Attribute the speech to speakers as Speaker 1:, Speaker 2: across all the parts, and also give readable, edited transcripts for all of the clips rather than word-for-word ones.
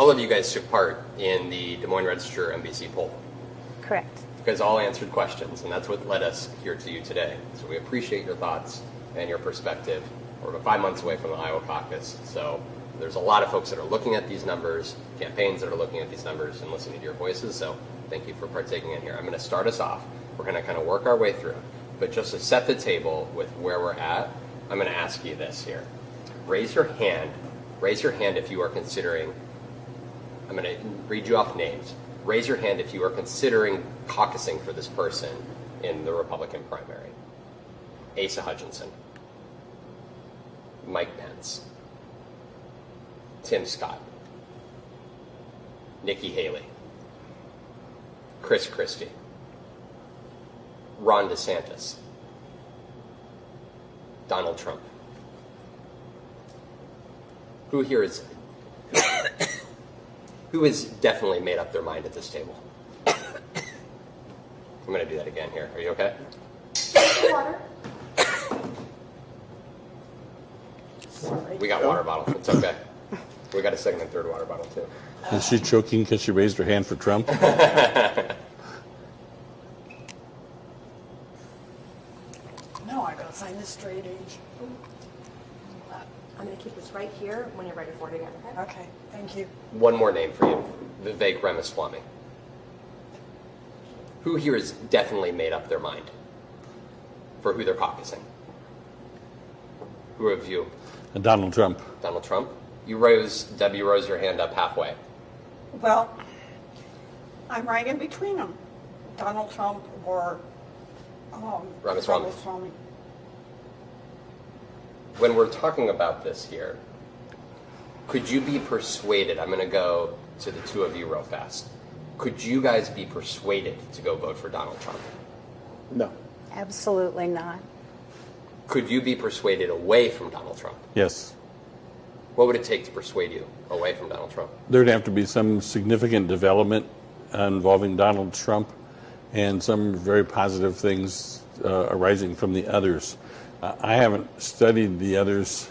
Speaker 1: all of you guys took part in the Des Moines Register NBC poll.
Speaker 2: Correct.
Speaker 1: You guys all answered questions, and that's what led us here to you today. So we appreciate your thoughts and your perspective. We're about 5 months away from the Iowa caucus, so there's a lot of folks that are looking at these numbers, campaigns that are looking at these numbers and listening to your voices, so thank you for partaking in here. I'm going to start us off. We're going to kind of work our way through it, but just to set the table with where we're at, I'm going to ask you this here. Raise your hand if you are considering, I'm going to read you off names. Raise your hand if you are considering caucusing for this person in the Republican primary. Asa Hutchinson, Mike Pence, Tim Scott, Nikki Haley, Chris Christie, Ron DeSantis, Donald Trump. Who here is who has definitely made up their mind at this table? I'm going to do that again here. Are you okay?
Speaker 3: Water.
Speaker 1: Sorry. We got water bottle. It's okay. We got a second and third water bottle too.
Speaker 4: Is she choking because she raised her hand for Trump?
Speaker 3: No, I gotta sign this straight edge.
Speaker 5: I'm going to keep this right here when you're ready for it again, okay?
Speaker 3: Okay, thank you.
Speaker 1: One more name for you, Vivek Ramaswamy. Who here has definitely made up their mind for who they're caucusing? Who of you?
Speaker 4: Donald Trump.
Speaker 1: Donald Trump? Deb, you rose your hand up halfway.
Speaker 3: Well, I'm right in between them. Donald Trump or
Speaker 1: Ramaswamy.
Speaker 3: Ramaswamy.
Speaker 1: When we're talking about this here, could you be persuaded? I'm going to go to the two of you real fast. Could you guys be persuaded to go vote for Donald Trump?
Speaker 6: No.
Speaker 2: Absolutely not.
Speaker 1: Could you be persuaded away from Donald Trump?
Speaker 4: Yes.
Speaker 1: What would it take to persuade you away from Donald Trump?
Speaker 4: There'd have to be some significant development involving Donald Trump and some very positive things arising from the others. I haven't studied the others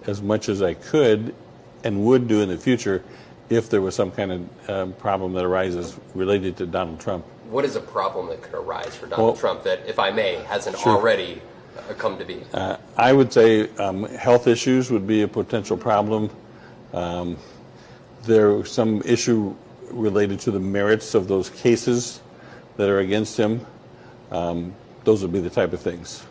Speaker 4: as much as I could and would do in the future if there was some kind of problem that arises related to Donald Trump.
Speaker 1: What is a problem that could arise for Donald Trump that, if I may, hasn't already come to be?
Speaker 4: I would say health issues would be a potential problem. There's some issue related to the merits of those cases that are against him. Those would be the type of things.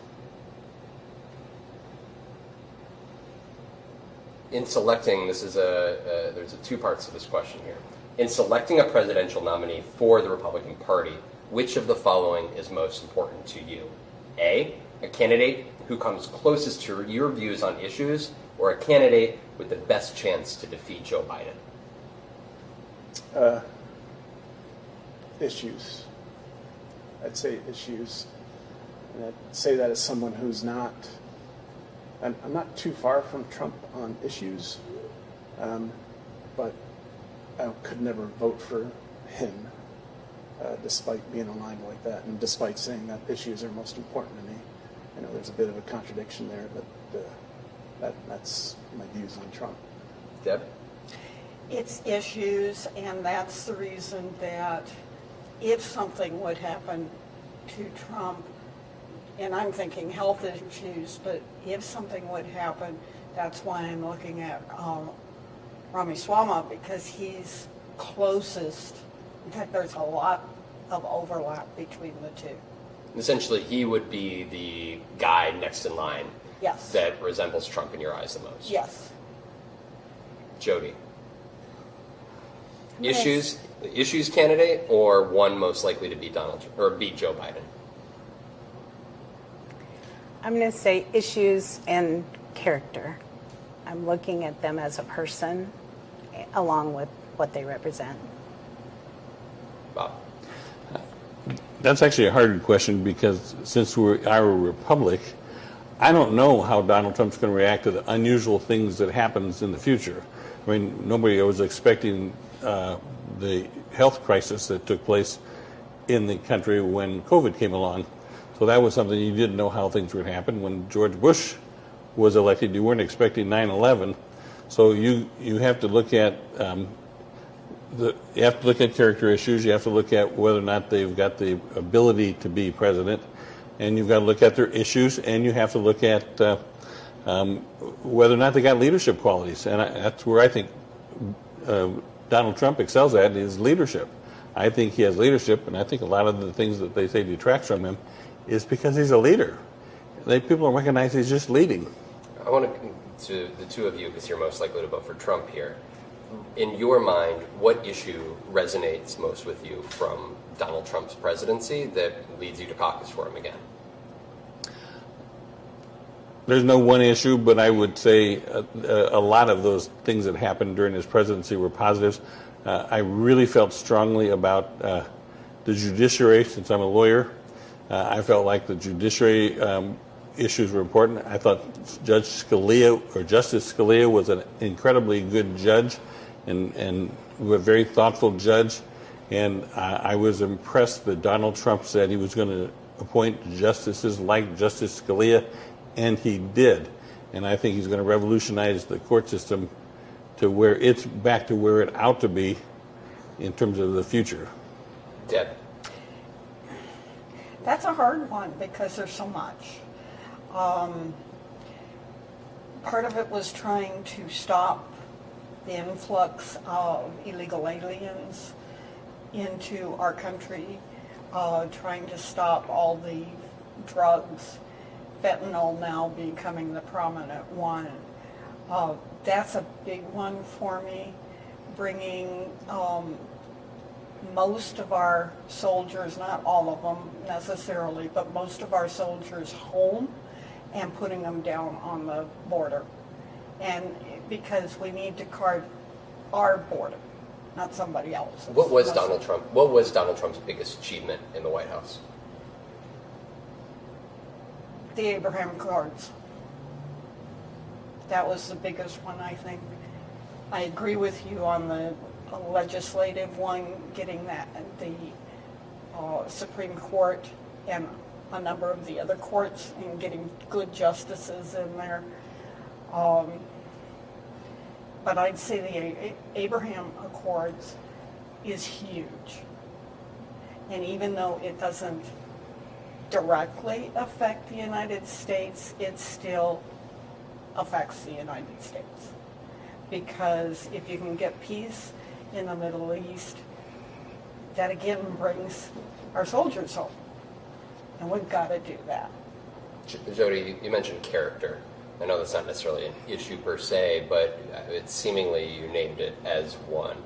Speaker 1: In selecting, there's two parts to this question here. In selecting a presidential nominee for the Republican Party, which of the following is most important to you? A candidate who comes closest to your views on issues, or a candidate with the best chance to defeat Joe Biden?
Speaker 6: Issues. I'd say issues. And I'd say that as someone who's not, I'm not too far from Trump on issues, but I could never vote for him, despite being aligned like that, and despite saying that issues are most important to me. I know there's a bit of a contradiction there, but that's my views on Trump.
Speaker 1: Deb?
Speaker 3: It's issues, and that's the reason that if something would happen to Trump, and I'm thinking health issues, but if something would happen, that's why I'm looking at Ramaswamy, because he's closest. In fact, there's a lot of overlap between the two.
Speaker 1: Essentially, he would be the guy next in line.
Speaker 3: Yes.
Speaker 1: That resembles Trump in your eyes the most.
Speaker 3: Yes.
Speaker 1: Jody? Issues candidate, or one most likely to beat beat Joe Biden?
Speaker 2: I'm going to say issues and character. I'm looking at them as a person along with what they represent.
Speaker 1: Bob?
Speaker 4: That's actually a harder question because since we are a republic, I don't know how Donald Trump's going to react to the unusual things that happens in the future. I mean, nobody was expecting the health crisis that took place in the country when COVID came along. So that was something you didn't know how things would happen. When George Bush was elected, you weren't expecting 9/11. So you have to look at you have to look at character issues. You have to look at whether or not they've got the ability to be president, and you've got to look at their issues, and you have to look at whether or not they got leadership qualities. And that's where I think Donald Trump excels at, is leadership. I think he has leadership, and I think a lot of the things that they say detracts from him is because he's a leader. People don't recognize he's just leading.
Speaker 1: I want to the two of you, because you're most likely to vote for Trump here. In your mind, what issue resonates most with you from Donald Trump's presidency that leads you to caucus for him again?
Speaker 4: There's no one issue, but I would say a lot of those things that happened during his presidency were positives. I really felt strongly about the judiciary, since I'm a lawyer. I felt like the judiciary issues were important. I thought Justice Scalia was an incredibly good judge and a very thoughtful judge. And I was impressed that Donald Trump said he was going to appoint justices like Justice Scalia, and he did. And I think he's going to revolutionize the court system to where it's back to where it ought to be in terms of the future.
Speaker 1: Deb?
Speaker 3: That's a hard one because there's so much. Part of it was trying to stop the influx of illegal aliens into our country, trying to stop all the drugs, fentanyl now becoming the prominent one. That's a big one for me, bringing most of our soldiers, not all of them necessarily, but most of our soldiers home and putting them down on the border. And because we need to guard our border, not somebody else's.
Speaker 1: What was Donald Trump's biggest achievement in the White House?
Speaker 3: The Abraham Accords. That was the biggest one, I think. I agree with you on the legislative one, getting that the Supreme Court and a number of the other courts and getting good justices in there. But I'd say the Abraham Accords is huge. And even though it doesn't directly affect the United States, it still affects the United States. Because if you can get peace in the Middle East, that again brings our soldiers home. And we've got to do that.
Speaker 1: Jody, you mentioned character. I know that's not necessarily an issue per se, but it's seemingly you named it as one.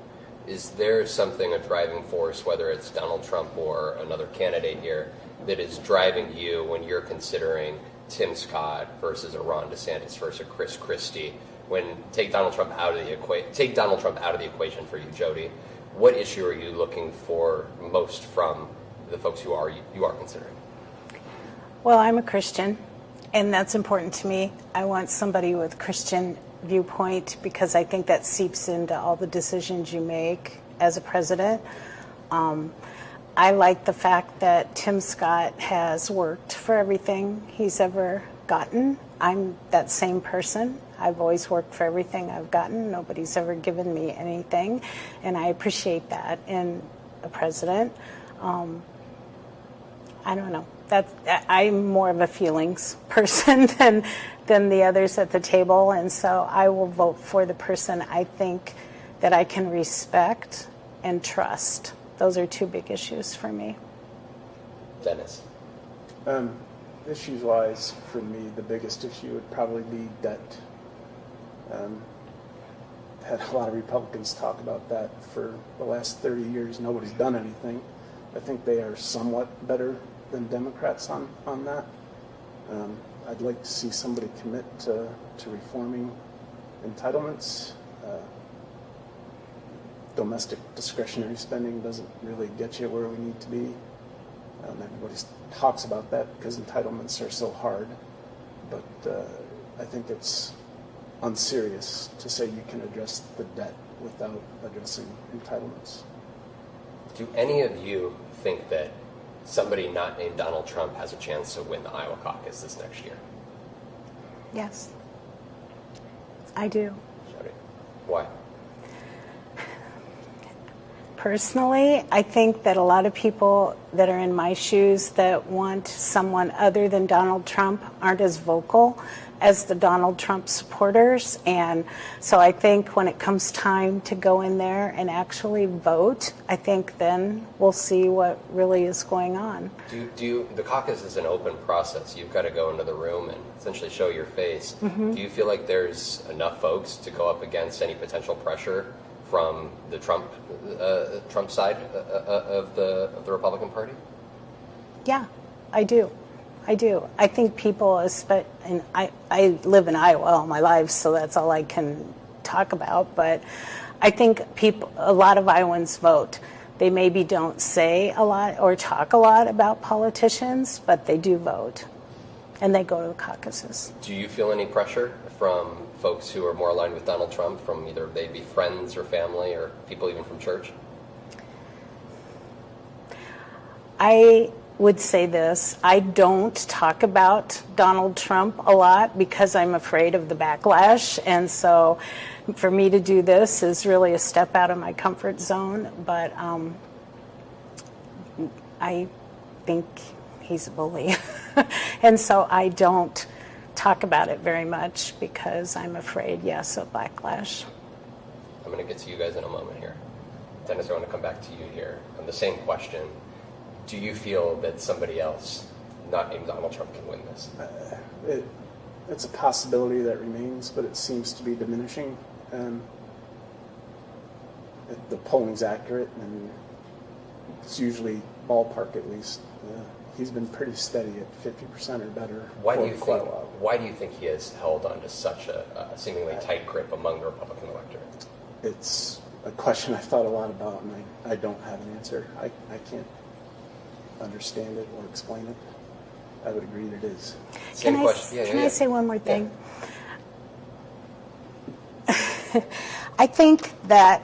Speaker 1: Is there something, a driving force, whether it's Donald Trump or another candidate here, that is driving you when you're considering Tim Scott versus a Ron DeSantis versus a Chris Christie? Take Donald Trump out of the equation for you, Jody. What issue are you looking for most from the folks you are considering?
Speaker 2: Well, I'm a Christian, and that's important to me. I want somebody with Christian viewpoint because I think that seeps into all the decisions you make as a president. I like the fact that Tim Scott has worked for everything he's ever gotten. I'm that same person. I've always worked for everything I've gotten. Nobody's ever given me anything, and I appreciate that in a president. I don't know. I'm more of a feelings person than the others at the table, and so I will vote for the person I think that I can respect and trust. Those are two big issues for me.
Speaker 1: Dennis?
Speaker 6: Issues-wise, for me, the biggest issue would probably be debt. Had a lot of Republicans talk about that for the last 30 years. Nobody's done anything. I think they are somewhat better than Democrats on that. I'd like to see somebody commit to reforming entitlements. Domestic discretionary spending doesn't really get you where we need to be. Everybody talks about that because entitlements are so hard, but I think it's unserious to say you can address the debt without addressing entitlements.
Speaker 1: Do any of you think that somebody not named Donald Trump has a chance to win the Iowa caucus this next year?
Speaker 2: Yes, I do.
Speaker 1: Jody? Why?
Speaker 2: personally, I think that a lot of people that are in my shoes that want someone other than Donald Trump aren't as vocal as the Donald Trump supporters. And so I think when it comes time to go in there and actually vote, I think then we'll see what really is going on.
Speaker 1: The caucus is an open process. You've got to go into the room and essentially show your face. Do you feel like there's enough folks to go up against any potential pressure from the Trump side of the Republican Party?
Speaker 2: Yeah, I do. I think people, and I live in Iowa all my life, so that's all I can talk about, but I think a lot of Iowans vote. They maybe don't say a lot or talk a lot about politicians, but they do vote, and they go to the caucuses.
Speaker 1: Do you feel any pressure from folks who are more aligned with Donald Trump, from either they be friends or family or people even from church?
Speaker 2: I would say this. I don't talk about Donald Trump a lot because I'm afraid of the backlash. And so for me to do this is really a step out of my comfort zone. But I think he's a bully. And so I don't talk about it very much because I'm afraid, yes, of backlash.
Speaker 1: I'm going to get to you guys in a moment here. Dennis, I want to come back to you here on the same question. Do you feel that somebody else, not named Donald Trump, can win this?
Speaker 6: It's a possibility that remains, but it seems to be diminishing. The polling's accurate, and it's usually ballpark at least. He's been pretty steady at 50% or better
Speaker 1: Why
Speaker 6: for
Speaker 1: do you
Speaker 6: quite a while.
Speaker 1: Why do you think he has held on to such a seemingly tight grip among the Republican electorate?
Speaker 6: It's a question I've thought a lot about, and I don't have an answer. I can't understand it or explain it. I would agree that it is.
Speaker 1: Same question.
Speaker 2: Can I say one more thing? Yeah. I think that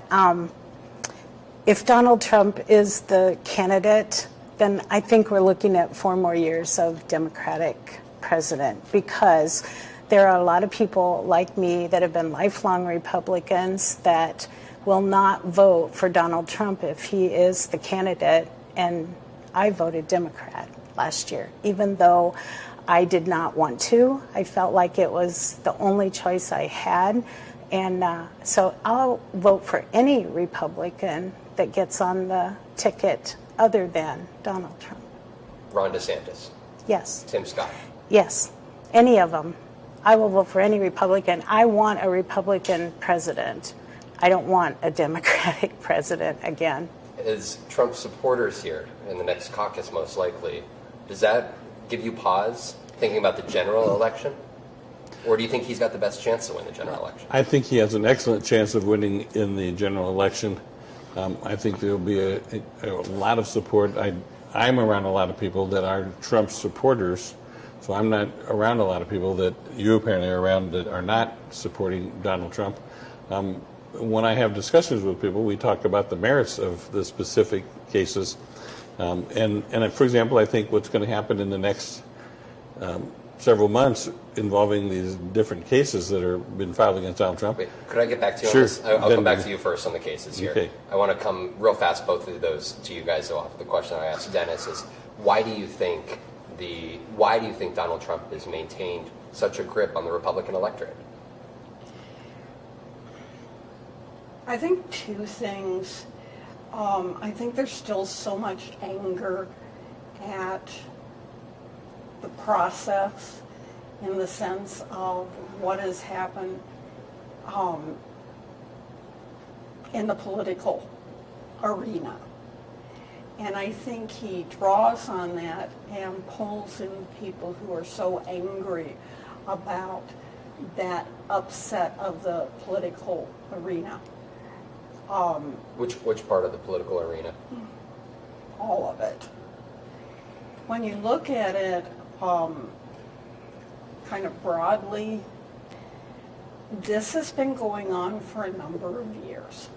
Speaker 2: if Donald Trump is the candidate, then I think we're looking at 4 more years of Democratic president, because there are a lot of people like me that have been lifelong Republicans that will not vote for Donald Trump if he is the candidate. And I voted Democrat last year, even though I did not want to. I felt like it was the only choice I had. And so I'll vote for any Republican that gets on the ticket other than Donald Trump.
Speaker 1: Ron DeSantis.
Speaker 2: Yes.
Speaker 1: Tim Scott.
Speaker 2: Yes. Any of them. I will vote for any Republican. I want a Republican president. I don't want a Democratic president again.
Speaker 1: As Trump supporters here in the next caucus, most likely, does that give you pause thinking about the general election? Or do you think he's got the best chance to win the general election?
Speaker 4: I think he has an excellent chance of winning in the general election. I think there will be a lot of support. I'm around a lot of people that are Trump supporters, so I'm not around a lot of people that you apparently are around that are not supporting Donald Trump. When I have discussions with people, we talk about the merits of the specific cases. And for example, I think what's going to happen in the next several months involving these different cases that are been filed against Donald Trump.
Speaker 1: Wait, could I get back to you
Speaker 4: Sure.
Speaker 1: on this? I'll come back to you first on the cases here.
Speaker 4: Okay.
Speaker 1: I want to come real fast, both of those, to you guys off. The question I asked Dennis is, why do you think Donald Trump has maintained such a grip on the Republican electorate?
Speaker 3: I think 2 things. I think there's still so much anger at the process in the sense of what has happened in the political arena. And I think he draws on that and pulls in people who are so angry about that upset of the political arena.
Speaker 1: Which part of the political arena?
Speaker 3: All of it. When you look at it kind of broadly, this has been going on for a number of years.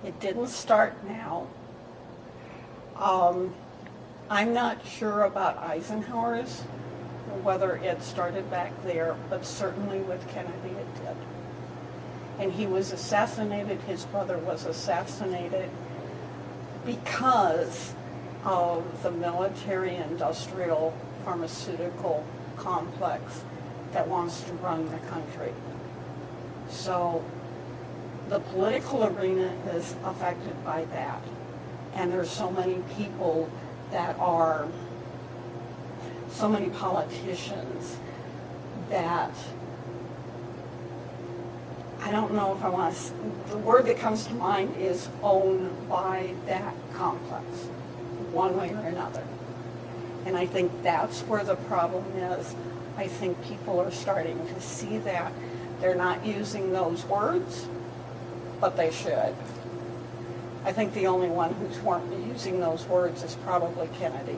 Speaker 3: It didn't start now. I'm not sure about Eisenhower's, whether it started back there, but certainly with Kennedy it did. And he was assassinated, his brother was assassinated. because of the military-industrial pharmaceutical complex that wants to run the country. So the political arena is affected by that. And there's so many people that are, so many politicians that, I don't know if I want to, the word that comes to mind is owned by that complex, one way or another. And I think that's where the problem is. I think people are starting to see that. They're not using those words, but they should. I think the only one who's weren't using those words is probably Kennedy.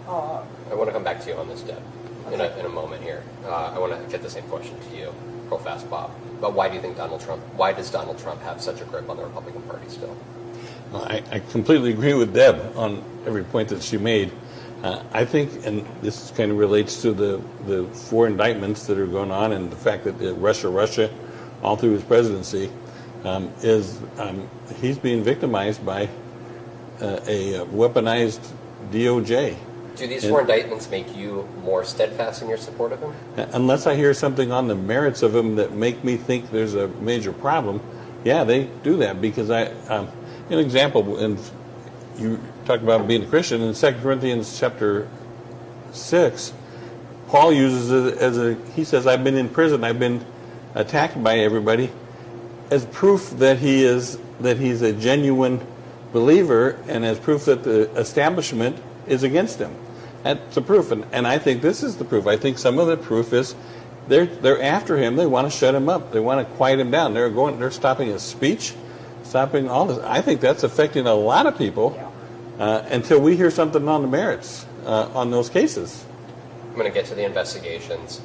Speaker 1: I want to come back to you on this, Deb, in a moment here. I want to get the same question to you, real fast, Bob. But why do you think why does Donald Trump have such a grip on the Republican Party still?
Speaker 4: Well, I completely agree with Deb on every point that she made. I think, and this kind of relates to the 4 indictments that are going on and the fact that Russia, all through his presidency, he's being victimized by a weaponized DOJ.
Speaker 1: Do these 4 indictments make you more steadfast in your support of him?
Speaker 4: Unless I hear something on the merits of him that make me think there's a major problem, yeah, they do that. Because an example, and you talk about being a Christian, in 2 Corinthians chapter 6, Paul uses it he says, I've been in prison, I've been attacked by everybody, as proof that he's a genuine believer and as proof that the establishment is against him. That's the proof, and I think this is the proof. I think some of the proof is they're after him. They want to shut him up. They want to quiet him down. They're stopping his speech, stopping all this. I think that's affecting a lot of people until we hear something on the merits on those cases.
Speaker 1: I'm going to get to the investigations.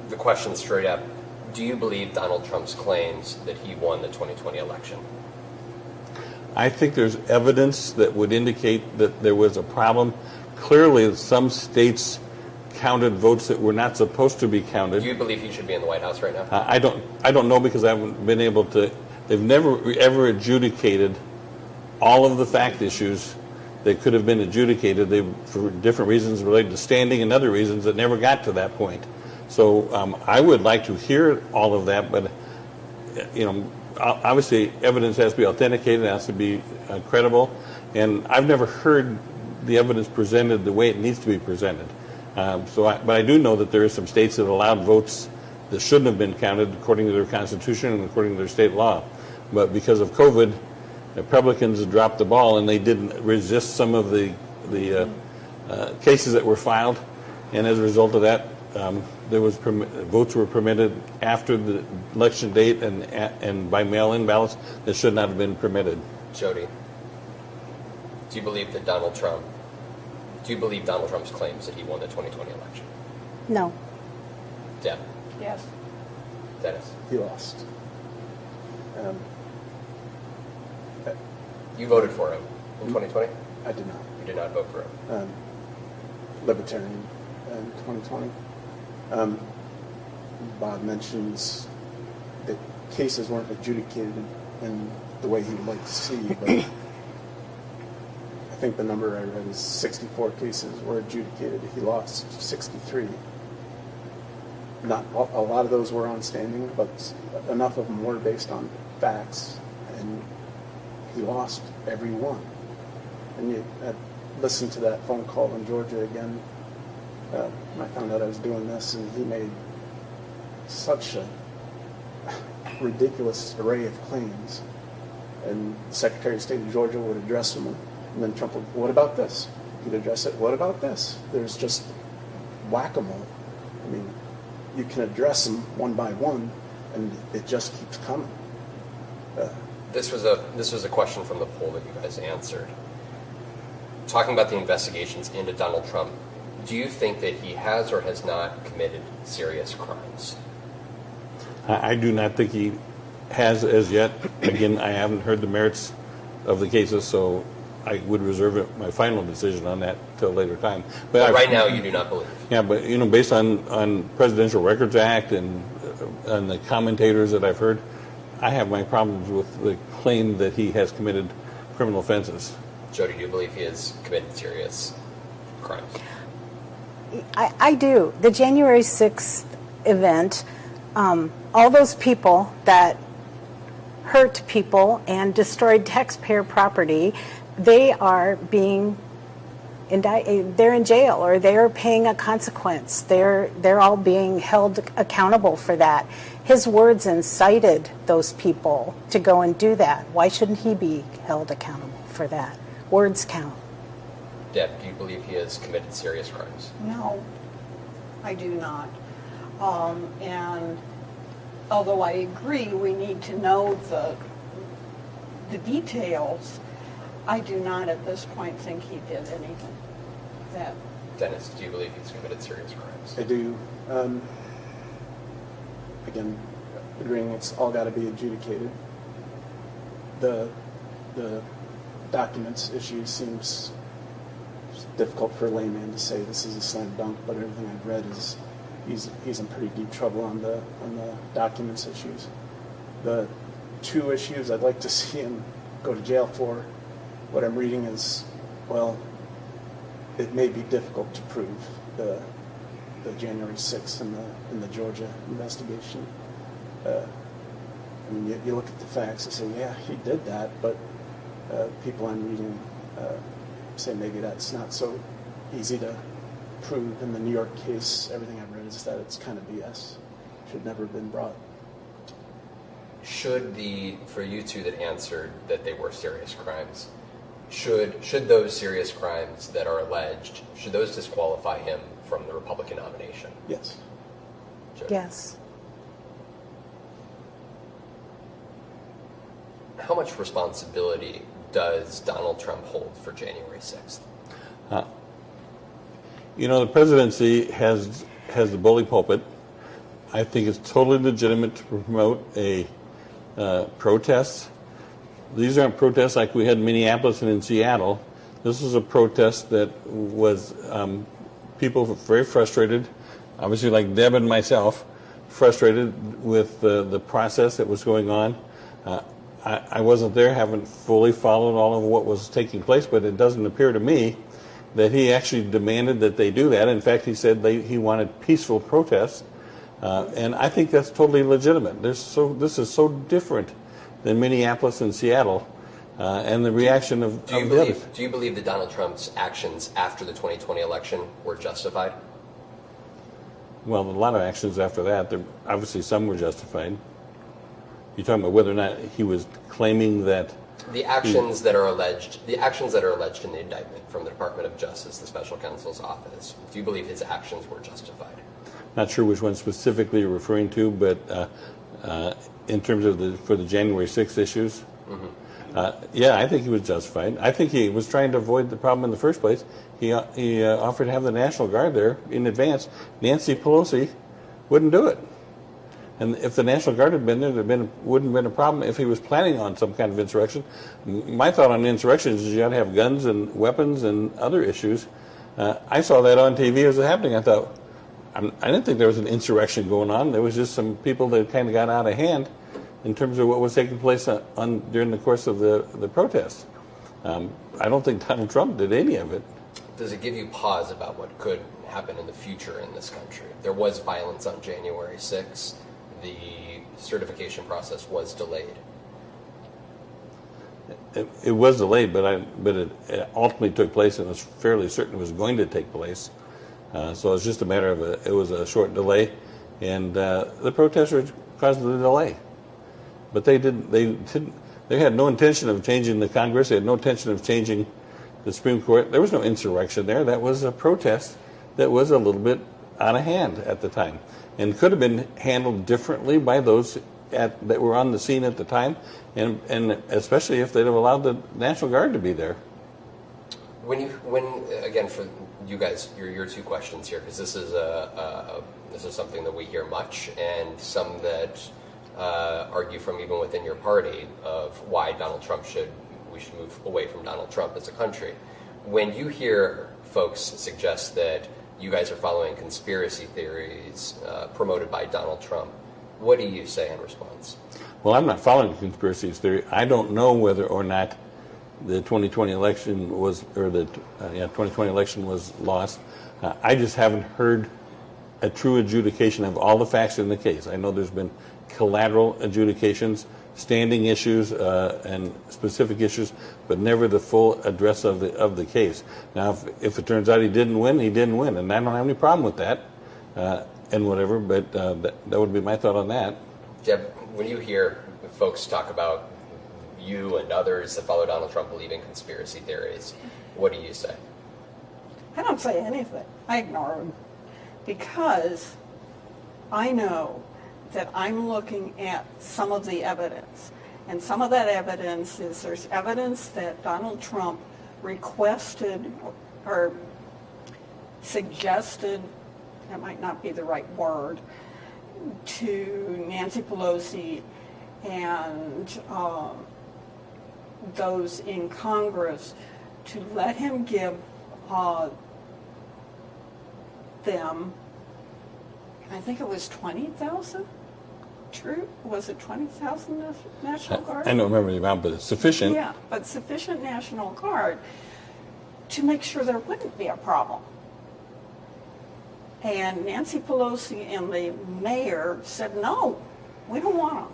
Speaker 1: The question straight up: do you believe Donald Trump's claims that he won the 2020 election?
Speaker 4: I think there's evidence that would indicate that there was a problem. Clearly, some states counted votes that were not supposed to be counted.
Speaker 1: Do you believe he should be in the White House right now?
Speaker 4: I don't know, because I haven't been able to. They've never ever adjudicated all of the fact issues that could have been adjudicated. They, for different reasons related to standing and other reasons, that never got to that point. So I would like to hear all of that, but obviously evidence has to be authenticated, it has to be credible, and I've never heard the evidence presented the way it needs to be presented. But I do know that there are some states that allowed votes that shouldn't have been counted according to their constitution and according to their state law. But because of COVID, Republicans dropped the ball and they didn't resist some of the cases that were filed, and as a result of that, votes were permitted after the election date and by mail-in ballots that should not have been permitted.
Speaker 1: Jody, do you believe Donald Trump's claims that he won the 2020 election?
Speaker 2: No.
Speaker 1: Deb?
Speaker 3: Yes.
Speaker 1: Dennis?
Speaker 6: He lost.
Speaker 1: You voted for him in 2020?
Speaker 6: I did not.
Speaker 1: You did not vote for him.
Speaker 6: Libertarian in 2020. Bob mentions that cases weren't adjudicated in the way he would like to see, but I think the number I read is 64 cases were adjudicated. He lost 63. Not a lot of those were on standing, but enough of them were based on facts, and he lost every one. And I listened to that phone call in Georgia again. I found out I was doing this, and he made such a ridiculous array of claims. And the Secretary of State of Georgia would address them, and then Trump would, what about this? He'd address it, what about this? There's just whack-a-mole. I mean, you can address them one by one, and it just keeps coming.
Speaker 1: This was a question from the poll that you guys answered. Talking about the investigations into Donald Trump, do you think that he has or has not committed serious crimes?
Speaker 4: I do not think he has as yet. Again, I haven't heard the merits of the cases, so I would reserve my final decision on that till a later time.
Speaker 1: But right now, you do not believe.
Speaker 4: Yeah, but based on Presidential Records Act and the commentators that I've heard, I have my problems with the claim that he has committed criminal offenses.
Speaker 1: Jody, do you believe he has committed serious crimes?
Speaker 2: I do. The January 6th event, all those people that hurt people and destroyed taxpayer property, they are being indicted. They're in jail, or they're paying a consequence. They're all being held accountable for that. His words incited those people to go and do that. Why shouldn't he be held accountable for that? Words count.
Speaker 1: Deb, do you believe he has committed serious crimes?
Speaker 3: No, I do not. And although I agree we need to know the details, I do not at this point think he did anything that.
Speaker 1: Dennis, do you believe he's committed serious crimes?
Speaker 6: I do. Again, agreeing it's all got to be adjudicated. The documents issue seems difficult for a layman to say this is a slam dunk, but everything I've read is he's in pretty deep trouble on the documents issues. The two issues I'd like to see him go to jail for, what I'm reading is, well, it may be difficult to prove the January 6th and the Georgia investigation. I mean, you look at the facts and say, yeah, he did that, but people I'm reading say maybe that's not so easy to prove. In the New York case, everything I've read is that it's kind of BS. Should never have been brought.
Speaker 1: For you two that answered that they were serious crimes, should those serious crimes that are alleged, should those disqualify him from the Republican nomination?
Speaker 6: Yes.
Speaker 1: Jody?
Speaker 2: Yes.
Speaker 1: How much responsibility does Donald Trump hold for January 6th?
Speaker 4: The presidency has the bully pulpit. I think it's totally legitimate to promote a protest. These aren't protests like we had in Minneapolis and in Seattle. This was a protest that was people very frustrated, obviously like Deb and myself, frustrated with the process that was going on. I wasn't there, haven't fully followed all of what was taking place, but it doesn't appear to me that he actually demanded that they do that. In fact, he said he wanted peaceful protests, and I think that's totally legitimate. This is so different than Minneapolis and Seattle, and the reaction of
Speaker 1: Do you believe that Donald Trump's actions after the 2020 election were justified?
Speaker 4: Well, a lot of actions after that, obviously some were justified. You're talking about whether or not he was claiming that
Speaker 1: the actions that are alleged in the indictment from the Department of Justice, the special counsel's office. Do you believe his actions were justified?
Speaker 4: Not sure which one specifically you're referring to, but in terms of for the January 6th issues, yeah, I think he was justified. I think he was trying to avoid the problem in the first place. He offered to have the National Guard there in advance. Nancy Pelosi wouldn't do it. And if the National Guard had been there, wouldn't have been a problem if he was planning on some kind of insurrection. My thought on insurrection is you got to have guns and weapons and other issues. I saw that on TV as it was happening. I thought, I didn't think there was an insurrection going on. There was just some people that kind of got out of hand in terms of what was taking place during the course of the protest. I don't think Donald Trump did any of it.
Speaker 1: Does it give you pause about what could happen in the future in this country? There was violence on January 6th. The certification process was delayed.
Speaker 4: It was delayed, but it ultimately took place, and was fairly certain it was going to take place. So it's just a matter of it was a short delay, and the protesters caused the delay. But they had no intention of changing the Congress. They had no intention of changing the Supreme Court. There was no insurrection there. That was a protest that was a little bit out of hand at the time, and could have been handled differently by those that were on the scene at the time, and especially if they'd have allowed the National Guard to be there.
Speaker 1: When again, for you guys, your two questions here, because this is something that we hear much, and some that argue from even within your party of why we should move away from Donald Trump as a country. When you hear folks suggest that you guys are following conspiracy theories promoted by Donald Trump, what do you say in response?
Speaker 4: Well, I'm not following conspiracy theory. I don't know whether or not the 2020 election was, or the 2020 election was lost. I just haven't heard a true adjudication of all the facts in the case. I know there's been collateral adjudications, standing issues, and specific issues, but never the full address of the case. Now, if it turns out he didn't win, he didn't win, and I don't have any problem with that, and whatever. But that would be my thought on that.
Speaker 1: Deb, when you hear folks talk about you and others that follow Donald Trump believing conspiracy theories, what do you say?
Speaker 3: I don't say anything. I ignore them because I know that I'm looking at some of the evidence. And some of that evidence is there's evidence that Donald Trump requested or suggested, that might not be the right word, to Nancy Pelosi and those in Congress to let him give them, I think it was 20,000? True? Was it 20,000 National Guard?
Speaker 4: I don't remember the amount, but it's sufficient.
Speaker 3: Yeah, but sufficient National Guard to make sure there wouldn't be a problem. And Nancy Pelosi and the mayor said, no, we don't want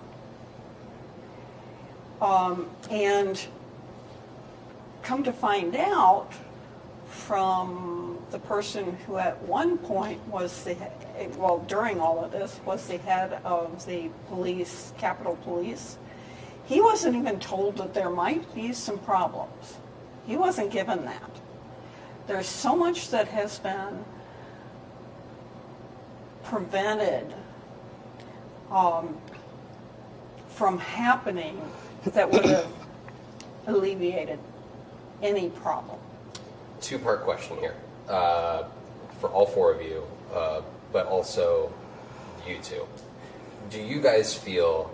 Speaker 3: them. And come to find out from the person who at one point was the, well, during all of this, was the head of the police, Capitol Police, he wasn't even told that there might be some problems. He wasn't given that. There's so much that has been prevented from happening that would have alleviated any problem.
Speaker 1: Two-part question here for all four of you, but also you two. Do you guys feel,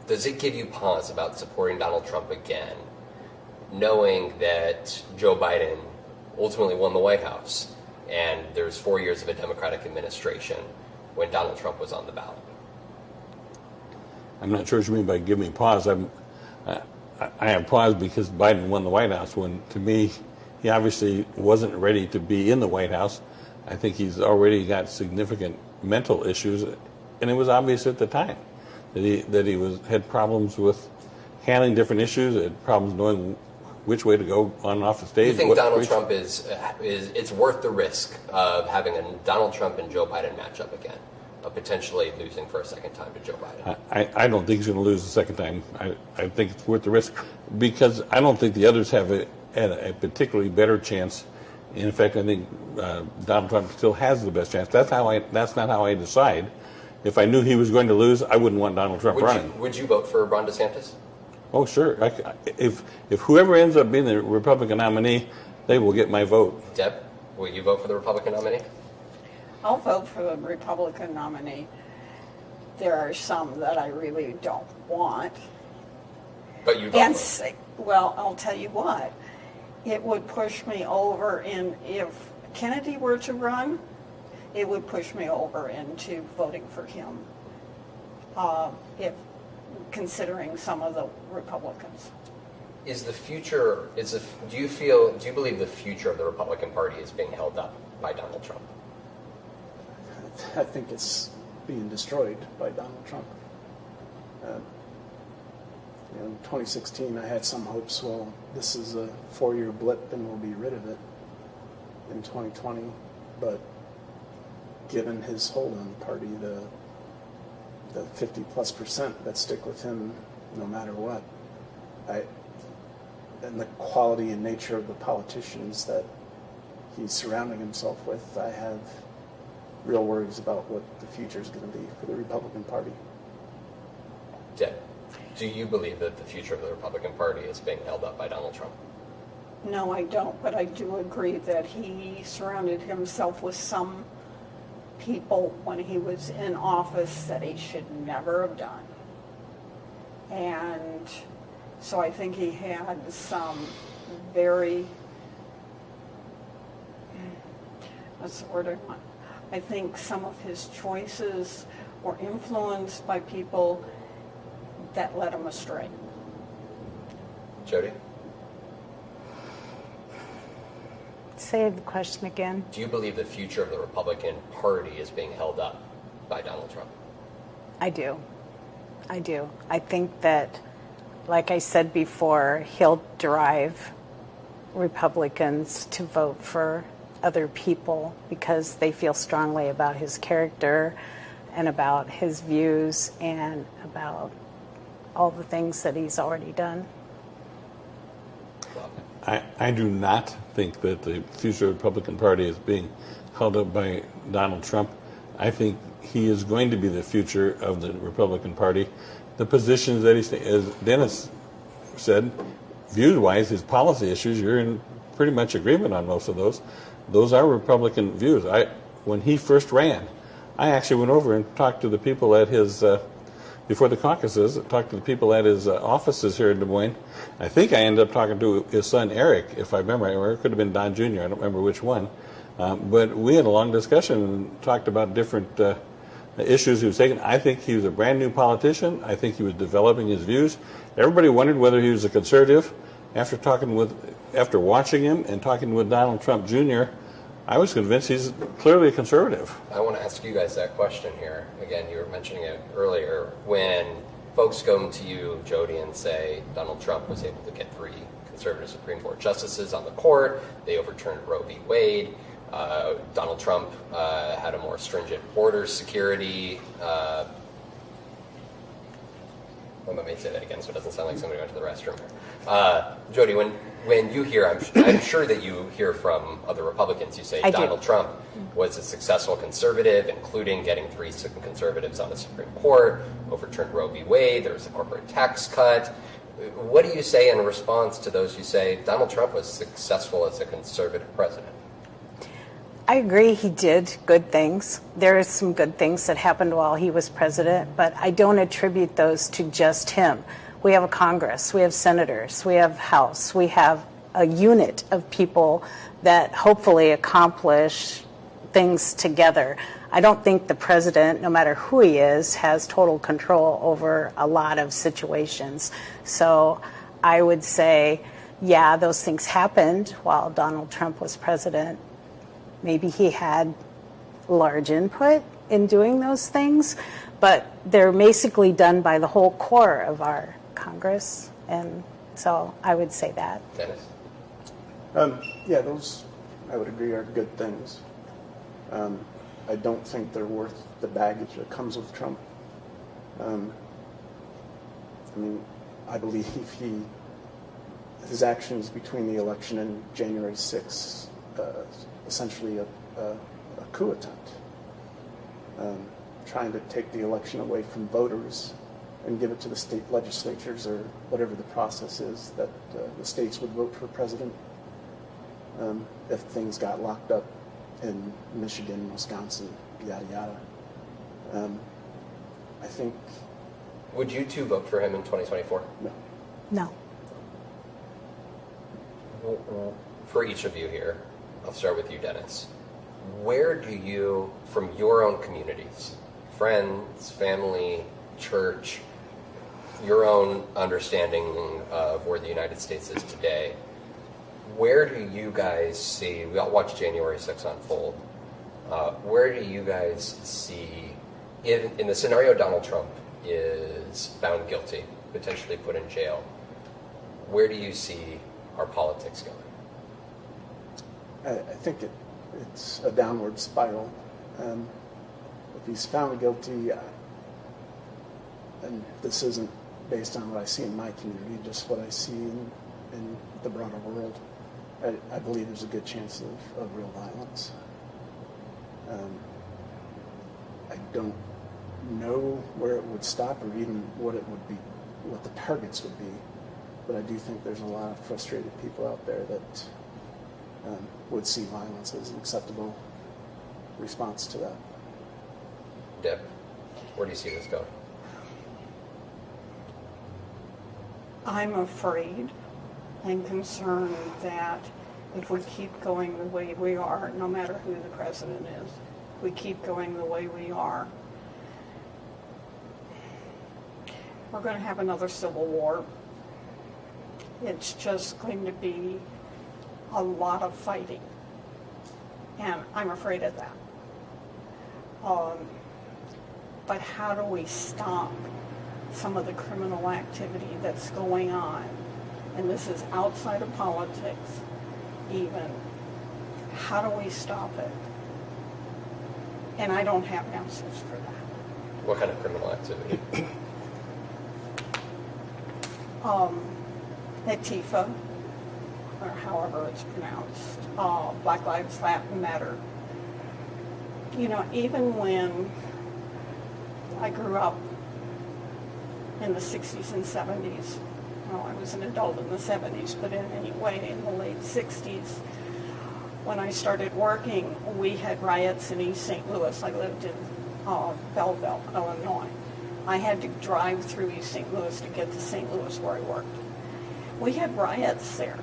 Speaker 1: does it give you pause about supporting Donald Trump again, knowing that Joe Biden ultimately won the White House and there's 4 years of a Democratic administration when Donald Trump was on the ballot?
Speaker 4: I'm not sure what you mean by give me pause. I have pause because Biden won the White House, when, to me, he obviously wasn't ready to be in the White House. I think he's already got significant mental issues, and it was obvious at the time that he had problems with handling different issues, had problems knowing which way to go on and off the stage.
Speaker 1: You think Donald Trump is it's worth the risk of having a Donald Trump and Joe Biden matchup again, of potentially losing for a second time to Joe Biden?
Speaker 4: I don't think he's going to lose the second time. I think it's worth the risk because I don't think the others have a particularly better chance. In fact, I think Donald Trump still has the best chance. That's not how I decide. If I knew he was going to lose, I wouldn't want Donald Trump running.
Speaker 1: Would you vote for Ron DeSantis?
Speaker 4: Oh, sure. If whoever ends up being the Republican nominee, they will get my vote.
Speaker 1: Deb, will you vote for the Republican nominee?
Speaker 3: I'll vote for the Republican nominee. There are some that I really don't want.
Speaker 1: But you vote for him.
Speaker 3: Well, I'll tell you what. It would push me over if Kennedy were to run, it would push me over into voting for him, if considering some of the Republicans.
Speaker 1: Is the future, do you believe the future of the Republican Party is being held up by Donald Trump?
Speaker 6: I think it's being destroyed by Donald Trump. In 2016, I had some hopes, well, this is a 4-year blip and we'll be rid of it in 2020. But given his hold on the party, the 50+% that stick with him no matter what, and the quality and nature of the politicians that he's surrounding himself with, I have real worries about what the future is going to be for the Republican Party.
Speaker 1: Deb, do you believe that the future of the Republican Party is being held up by Donald Trump?
Speaker 3: No, I don't, but I do agree that he surrounded himself with some people when he was in office that he should never have done. And so I think he had some very, what's the word I want? I think some of his choices were influenced by people that led him astray.
Speaker 1: Jody?
Speaker 2: Say the question again.
Speaker 1: Do you believe the future of the Republican Party is being held up by Donald Trump?
Speaker 2: I do. I do. I think that, like I said before, he'll drive Republicans to vote for other people because they feel strongly about his character and about his views and about all the things that he's already done.
Speaker 4: I do not think that the future of the Republican Party is being held up by Donald Trump. I think he is going to be the future of the Republican Party. The positions that he's, as Dennis said, views-wise, his policy issues, you're in pretty much agreement on most of those. Those are Republican views. When he first ran, I actually went over and talked to the people at his, before the caucuses, talked to the people at his offices here in Des Moines. I think I ended up talking to his son, Eric, if I remember, or it could have been Don Jr., I don't remember which one. But we had a long discussion and talked about different issues he was taking. I think he was a brand new politician. I think he was developing his views. Everybody wondered whether he was a conservative. After watching him and talking with Donald Trump Jr., I was convinced he's clearly a conservative.
Speaker 1: I want to ask you guys that question here. Again, you were mentioning it earlier. When folks come to you, Jody, and say Donald Trump was able to get 3 conservative Supreme Court justices on the court, they overturned Roe v. Wade, Donald Trump had a more stringent border security. Let me say that again so it doesn't sound like somebody went to the restroom. Jody, when you hear, I'm sure that you hear from other Republicans, you say Donald Trump was a successful conservative, including getting 3 conservatives on the Supreme Court, overturned Roe v. Wade, there was a corporate tax cut. What do you say in response to those who say Donald Trump was successful as a conservative president?
Speaker 2: I agree he did good things. There are some good things that happened while he was president, but I don't attribute those to just him. We have a Congress, we have senators, we have House, we have a unit of people that hopefully accomplish things together. I don't think the president, no matter who he is, has total control over a lot of situations. So I would say, yeah, those things happened while Donald Trump was president. Maybe he had large input in doing those things, but they're basically done by the whole core of our Congress, and so I would say that.
Speaker 1: Dennis?
Speaker 6: Yeah, those, I would agree, are good things. I don't think they're worth the baggage that comes with Trump. I mean, I believe his actions between the election and January 6th, essentially a coup attempt, trying to take the election away from voters and give it to the state legislatures or whatever the process is that the states would vote for president if things got locked up in Michigan, Wisconsin, yada yada. I think.
Speaker 1: Would you two vote for him in 2024?
Speaker 2: No.
Speaker 1: For each of you here, I'll start with you, Dennis. Where do you, from your own communities, friends, family, church, your own understanding of where the United States is today, where do you guys see, we all watched January 6th unfold, where do you guys see, in the scenario Donald Trump is found guilty, potentially put in jail, where do you see our politics going?
Speaker 6: I think it's a downward spiral. If he's found guilty, and this isn't based on what I see in my community, just what I see in the broader world, I believe there's a good chance of real violence. I don't know where it would stop or even what it would be, what the targets would be, but I do think there's a lot of frustrated people out there that would see violence as an acceptable response to that.
Speaker 1: Deb, where do you see this going?
Speaker 3: I'm afraid and concerned that if we keep going the way we are, no matter who the president is, we keep going the way we are, we're going to have another civil war. It's just going to be a lot of fighting. And I'm afraid of that. But how do we stop some of the criminal activity that's going on? And this is outside of politics even. How do we stop it? And I don't have answers for that.
Speaker 1: What kind of criminal activity?
Speaker 3: Antifa, or however it's pronounced, Black Lives Matter. You know, even when I grew up in the 60s and 70s, well, I was an adult in the 70s, but in any way in the late 60s, when I started working, we had riots in East St. Louis. I lived in Belleville, Illinois. I had to drive through East St. Louis to get to St. Louis where I worked. We had riots there.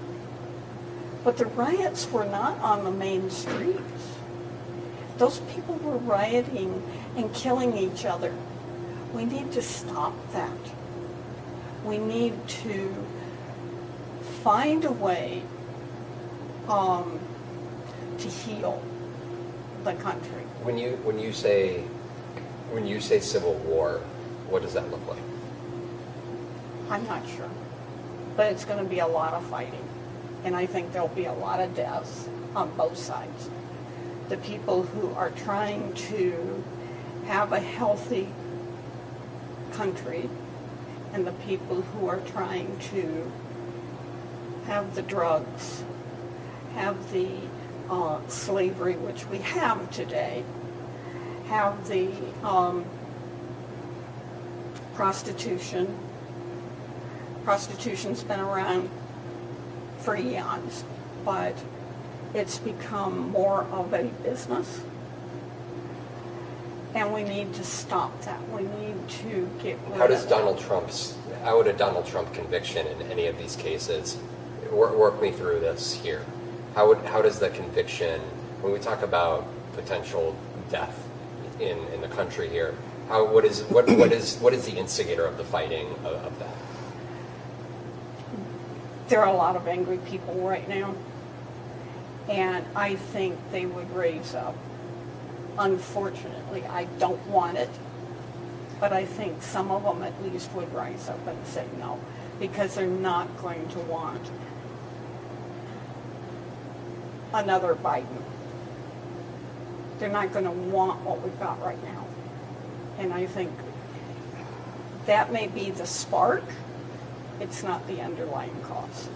Speaker 3: But the riots were not on the main streets. Those people were rioting and killing each other. We need to stop that. We need to find a way to heal the country.
Speaker 1: When you say civil war, what does that look like?
Speaker 3: I'm not sure, but it's going to be a lot of fighting, and I think there'll be a lot of deaths on both sides. The people who are trying to have a healthy country and the people who are trying to have the drugs, have the slavery, which we have today, have the prostitution. Prostitution's been around for eons, but it's become more of a business. And we need to stop that. We need to get rid
Speaker 1: How does
Speaker 3: of
Speaker 1: how would a Donald Trump conviction in any of these cases, work me through this here. How does the conviction, when we talk about potential death in the country here, what is the instigator of the fighting of that?
Speaker 3: There are a lot of angry people right now, and I think they would raise up. Unfortunately, I don't want it, but I think some of them at least would rise up and say no, because they're not going to want another Biden. They're not going to want what we've got right now. And I think that may be the spark. It's not the underlying cause.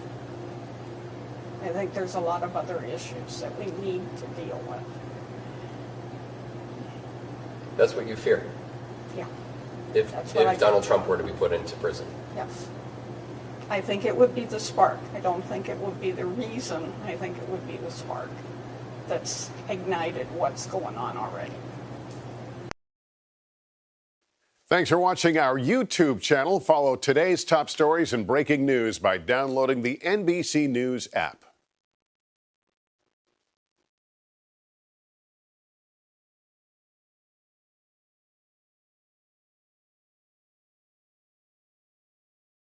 Speaker 3: I think there's a lot of other issues that we need to deal with.
Speaker 1: That's what you fear?
Speaker 3: Yeah.
Speaker 1: If Donald Trump were to be put into prison?
Speaker 3: Yes. I think it would be the spark. I don't think it would be the reason. I think it would be the spark that's ignited what's going on already.
Speaker 7: Thanks for watching our YouTube channel. Follow today's top stories and breaking news by downloading the NBC News app.